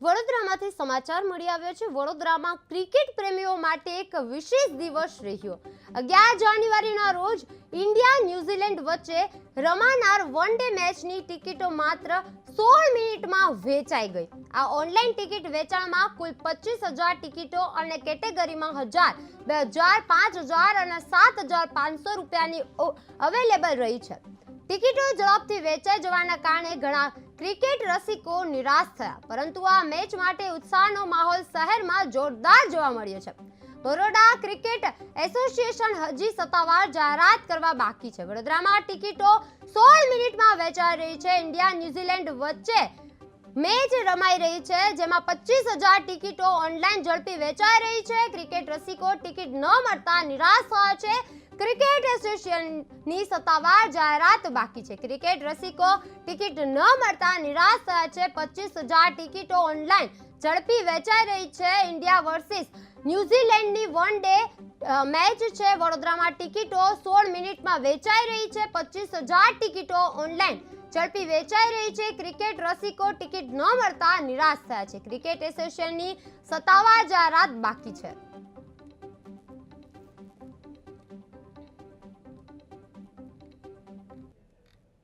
વડોદરામાંથી સમાચાર મળી આવ્યો છે। વડોદરામાં ક્રિકેટ પ્રેમીઓ માટે એક વિશેષ દિવસ રહ્યો। 11 જાન્યુઆરીના રોજ ઇન્ડિયા ન્યુઝીલેન્ડ વચ્ચે રમાનાર વન ડે મેચની ટિકિટો માત્ર 16 મિનિટમાં વેચાઈ ગઈ। આ ઓનલાઈન ટિકિટ વેચાણમાં કુલ 25,000 ટિકિટો અને કેટેગરીમાં 1000, 2000, 5000 અને 7500 રૂપિયાની અવેલેબલ રહી છે। ટિકિટો ઝડપથી વેચાઈ જવાના કારણે ઘણા ક્રિકેટ રસિકો નિરાશ થયા, પરંતુ આ મેચ માટે ઉત્સાહનો માહોલ શહેરમાં જોરદાર જોવા મળ્યો છે। બરોડા ક્રિકેટ એસોસિએશન હજી સત્તાવાર જાહેરાત કરવા બાકી છે। વડોદરામાં ટિકિટો 16 મિનિટમાં વેચાઈ રહી છે। ઇન્ડિયા ન્યુઝીલેન્ડ વચ્ચે મેચ રમાઈ રહી છે, જેમાં 25,000 ટિકિટો ઓનલાઈન ઝડપી વેચાઈ રહી છે। ક્રિકેટ રસિકો ટિકિટ ન મળતા નિરાશ થયા છે। ક્રિકેટ એસોસિએશનની સત્તાવાર જાહેરાત બાકી છે। ક્રિકેટ રસિકો ટિકિટ ન મળતા નિરાશ થયા છે। 25,000 ટિકિટો ઓનલાઈન ઝડપી વેચાઈ રહી છે। ઇન્ડિયા વર્સિસ ન્યુઝીલેન્ડની વન ડે મેચ છે। વડોદરામાં ટિકિટો 16 મિનિટમાં વેચાઈ રહી છે। 25,000 ટિકિટો ઓનલાઈન ઝડપી વેચાઈ રહી છે। ક્રિકેટ રસિકો ટિકિટ ન મળતા નિરાશ થયા છે। ક્રિકેટ એસોસિએશનની સત્તાવાર જાહેરાત બાકી છે।